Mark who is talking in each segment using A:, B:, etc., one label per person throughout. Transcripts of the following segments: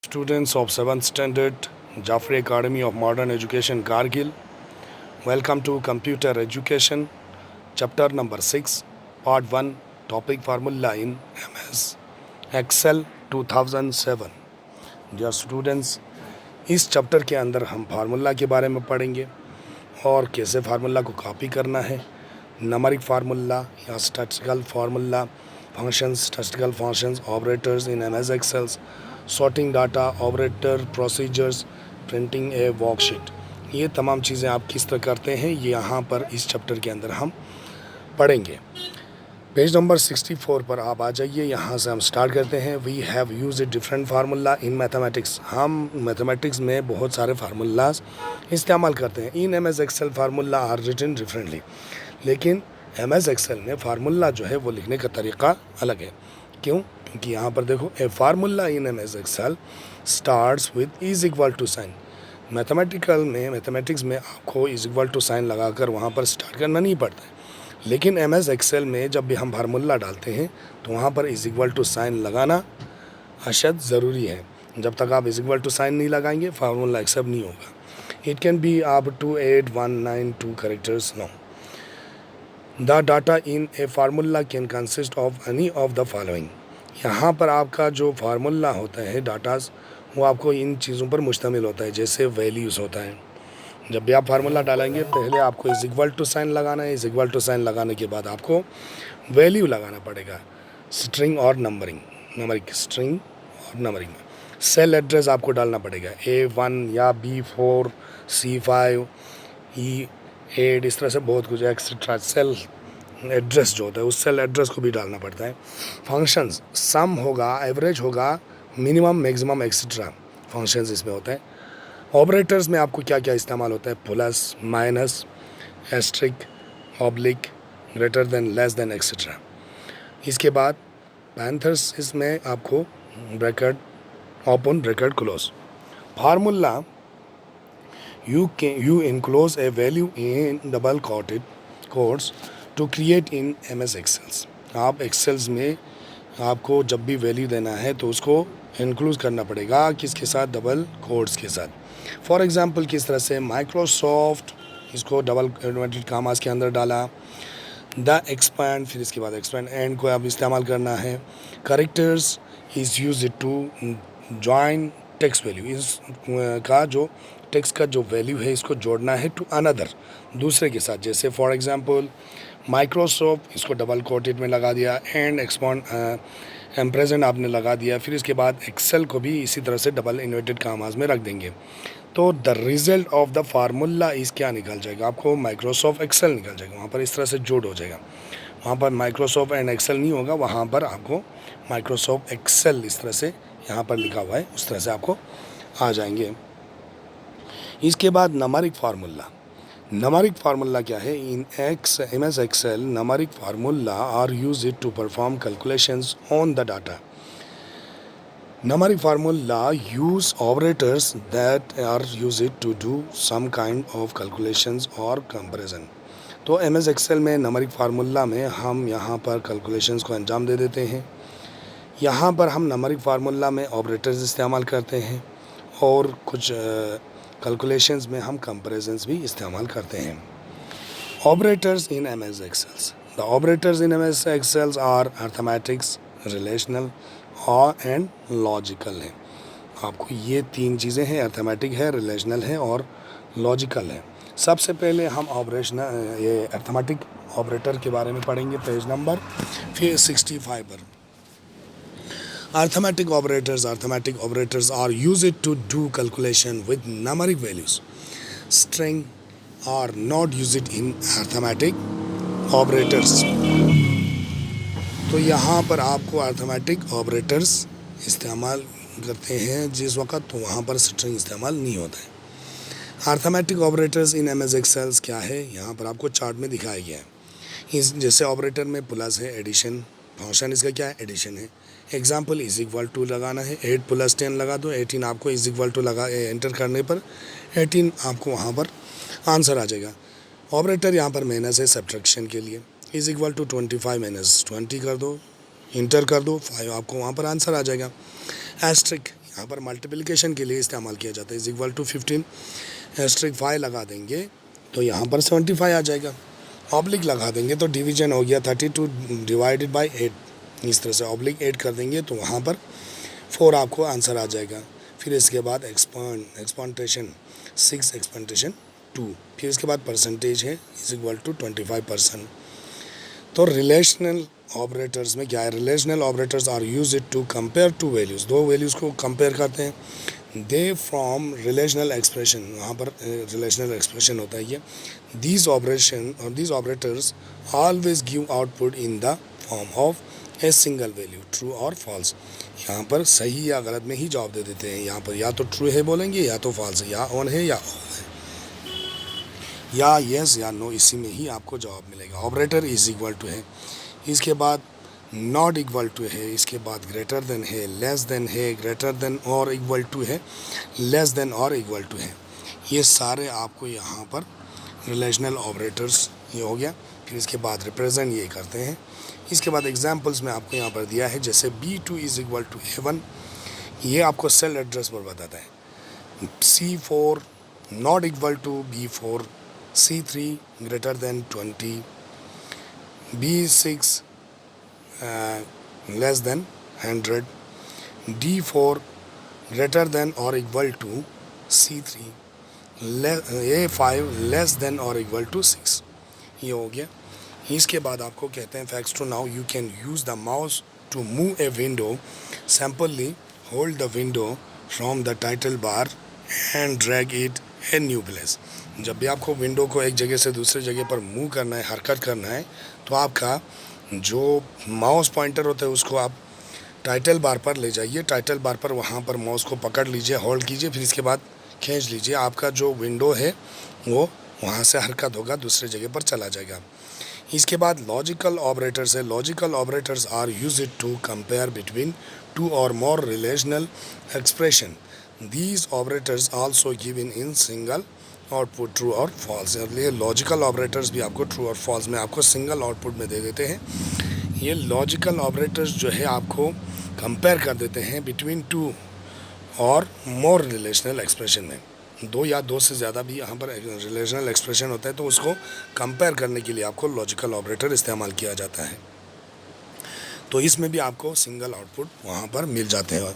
A: Students of 7th Standard, Jaffrey Academy of Modern Education, Kargil, welcome to Computer Education, Chapter number 6, Part 1, Topic Formula in MS Excel 2007. Dear students, इस chapter के अंदर हम formula के बारे में पढ़ेंगे और कैसे फार्मूला को कॉपी करना है, नंबरिक फार्मूला या statistical formula, functions, statistical functions, operators in MS Excels, sorting data, operator, procedures, printing a worksheet, ये तमाम चीज़ें आप किस तरह करते हैं ये यहाँ पर इस चैप्टर के अंदर हम पढ़ेंगे। पेज नंबर 64 पर आप आ जाइए। यहाँ से हम स्टार्ट करते हैं। We have use a different formula in mathematics. हम मैथमेटिक्स में बहुत सारे फार्मूलाज इस्तेमाल करते हैं। In M S Excel formula are written differently, लेकिन एम एस एक्सेल में फार्मूला जो है वो लिखने का तरीका अलग है। क्यों? क्योंकि यहाँ पर देखो, a formula in M S Excel starts with is equal to sign. Mathematics में आपको इज इक्वल टू साइन लगाकर वहाँ पर स्टार्ट करना नहीं पड़ता है, लेकिन एम एस एक्सेल में जब भी हम फार्मूला डालते हैं तो वहाँ पर इज इक्वल टू साइन लगाना अशद ज़रूरी है। जब तक आप इज इक्वल टू साइन नहीं लगाएंगे फार्मूला एक्सेप्ट नहीं होगा। इट कैन बी आप 28192 characters no. The data in a formula can consist of any of the following. यहाँ पर आपका जो फार्मूला होता है डाटाज, वो आपको इन चीज़ों पर मुश्तमिल होता है। जैसे वैल्यूज़ होता है, जब भी आप फार्मूला डालेंगे पहले आपको इज इक्वल टू साइन लगाना है। इज इक्वल टू साइन लगाने के बाद आपको वैल्यू लगाना पड़ेगा, स्ट्रिंग और नंबरिंग स्ट्रिंग और नंबरिंग में। सेल एड्रेस आपको डालना पड़ेगा, A1 या B4, C5, E8, इस तरह से बहुत कुछ एक्सेट्रा। सेल एड्रेस जो होता है उस सेल एड्रेस को भी डालना पड़ता है। फंक्शंस, सम होगा, एवरेज होगा, मिनिमम, मैक्सिमम, एक्सेट्रा फंक्शंस इसमें होता है। ऑपरेटर्स में आपको क्या क्या इस्तेमाल होता है, plus, minus, asterisk, oblique, greater than, less than, etcetera. इसके बाद पैंथर्स, इसमें आपको bracket open, bracket close. Formula you enclose a value in double quotes to create in MS Excels। आप एक्सेल्स में आपको जब भी वैल्यू देना है तो उसको इंक्लूड करना पड़ेगा, किसके साथ, डबल कोट्स के साथ। फॉर एग्जांपल किस तरह से, माइक्रोसॉफ्ट, इसको डबल इन्वर्टेड कामास के अंदर डाला। द एक्सपैंड, फिर इसके बाद एक्सपैंड एंड को आप इस्तेमाल करना है। Characters is use to join text value, इस का जो टेक्स्ट का जो वैल्यू है इसको जोड़ना है टू अनदर, दूसरे के साथ। जैसे फॉर एग्जांपल माइक्रोसॉफ्ट, इसको डबल कोटेड में लगा दिया, एंड एक्सपॉन्ड एम्प्रेजेंट आपने लगा दिया। फिर इसके बाद एक्सेल को भी इसी तरह से डबल इन्वर्टेड कामास में रख देंगे। तो the result of the formula इस क्या निकल जाएगा, आपको माइक्रोसॉफ्ट एक्सेल निकल जाएगा। वहाँ पर इस तरह से जोड़ हो जाएगा। वहाँ पर माइक्रोसॉफ्ट एंड एक्सेल नहीं होगा, वहाँ पर आपको माइक्रोसॉफ्ट एक्सेल इस तरह से यहाँ पर लिखा हुआ है, उस तरह से आपको आ जाएंगे। इसके बाद नंबरिक फार्मूला क्या है, in M S Excel numeric formula are use to perform calculations on the data. Numeric formula use operators that are used to do some kind of calculations or comparison। तो M S Excel में numeric formula में हम यहाँ पर calculations को अंजाम दे देते हैं। यहाँ पर हम नंबरिक फार्मूला में ऑपरेटर्स इस्तेमाल करते हैं और कुछ कैलकुलेशंस में हम कंपैरिजंस भी इस्तेमाल करते हैं। Operators in M S Excels, the operators in M S Excels are arithmetics, relational और एंड लॉजिकल है। आपको ये तीन चीज़ें हैं, अर्थमेटिक है, रिलेशनल है और लॉजिकल है। सबसे पहले हम ये अर्थमेटिक ऑपरेटर के बारे में पढ़ेंगे। पेज नंबर फिर 65 पर। Arithmetic operators are used to do calculation with numeric values. String are not used in arithmetic operators. तो यहाँ पर आपको अर्थमेटिक ऑपरेटर्स इस्तेमाल करते हैं जिस वक्त, तो वहाँ पर स्ट्रिंग इस्तेमाल नहीं होता है। Arithmetic operators in M S Excels क्या है, यहाँ पर आपको चार्ट में दिखाया गया है। इस जैसे ऑपरेटर में प्लस है, एडिशन, फंक्शन इसका क्या है, एडिशन है। एग्जाम्पल इज इक्वल टू लगाना है, 8 + 10 लगा दो, 18 आपको इज इक्वल टू लगा एंटर करने पर 18 आपको वहाँ पर आंसर आ जाएगा। ऑपरेटर यहाँ पर माइनस है सब्ट्रैक्शन के लिए, इज इक्वल टू 25 - 20 कर दो, इंटर कर दो, 5 आपको वहाँ पर आंसर आ जाएगा। एस्ट्रिक यहाँ पर मल्टीप्लिकेशन के लिए इस्तेमाल किया जाता है। इज इक्वल टू 15 * 5 लगा देंगे तो यहाँ पर 75 आ जाएगा। ऑब्लिक लगा देंगे तो डिवीजन हो गया 32 डिवाइडेड बाई 8। इस तरह से ऑब्लिक 8 कर देंगे तो वहाँ पर 4 आपको आंसर आ जाएगा। फिर इसके बाद एक्सपांटेशन 6 एक्सपांटेशन 2। फिर इसके बाद परसेंटेज है इज इक्वल टू 25%। तो रिलेशनल ऑपरेटर्स में क्या है, relational operators are use to compare two values, दो वैल्यूज़ को कंपेयर करते हैं। दे फ्रॉम रिलेशनल एक्सप्रेशन, वहाँ पर रिलेशनल एक्सप्रेशन होता है ये। These operators always give output in the form of a single value, true और फॉल्स। यहाँ पर सही या गलत में ही जवाब दे देते हैं। यहाँ पर या तो ट्रू है बोलेंगे या तो फॉल्स है, या ऑन है या ऑफ है, या येस या नो, इसी में ही आपको जवाब मिलेगा। ऑपरेटर इज इक्वल टू है, इसके बाद नॉट इक्वल टू है, इसके बाद ग्रेटर देन है, लेस देन है, ग्रेटर देन और इक्वल टू है, लेस देन और इक्वल टू है। ये सारे आपको यहाँ पर रिलेशनल ऑपरेटर्स ये हो गया। फिर इसके बाद रिप्रेजेंट ये करते हैं। इसके बाद एग्जांपल्स में आपको यहाँ पर दिया है, जैसे B2 is equal to A1, ये आपको सेल एड्रेस पर बताता है। C4 not equal to B4, C3 greater than 20, B6 less than 100, D4 greater than और equal to C3, A5 less than और इक्वल टू 6। ये हो गया। इसके बाद आपको कहते हैं facts to know, you can use the mouse to move a window, simply hold the window from the title bar and drag it a new place. जब भी आपको विंडो को एक जगह से दूसरी जगह पर मूव करना है, हरकत करना है, तो आपका जो माउस पॉइंटर होता है उसको आप टाइटल बार पर ले जाइए। टाइटल बार पर वहाँ पर माउस को पकड़ लीजिए, होल्ड कीजिए, फिर इसके बाद खींच लीजिए। आपका जो विंडो है वो वहाँ से हरकत होगा, दूसरे जगह पर चला जाएगा। इसके बाद लॉजिकल ऑपरेटर्स है। Logical operators are used to compare between two और more relational expression. These operators also give in single output, true और फॉल्स। इसलिए लॉजिकल ऑपरेटर्स भी आपको ट्रू और फॉल्स में आपको सिंगल आउटपुट में दे देते हैं। ये लॉजिकल ऑपरेटर्स जो है आपको कंपेयर कर देते हैं बिटवीन टू और मोर रिलेशनल एक्सप्रेशन में। दो या दो से ज़्यादा भी यहाँ पर रिलेशनल एक्सप्रेशन होता है, तो उसको कंपेयर करने के लिए आपको लॉजिकल ऑपरेटर इस्तेमाल किया जाता है। तो इसमें भी आपको सिंगल आउटपुट वहाँ पर मिल जाते हैं।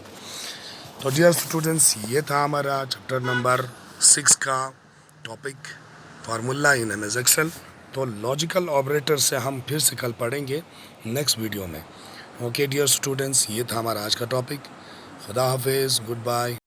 A: तो डियर स्टूडेंट्स, ये था हमारा चैप्टर नंबर 6 का topic, formula in MS Excel. तो लॉजिकल ऑपरेटर से हम फिर से कल पढ़ेंगे नेक्स्ट वीडियो में। ओके डियर स्टूडेंट्स, ये था हमारा आज का टॉपिक। खुदा हाफिज़, गुड बाय।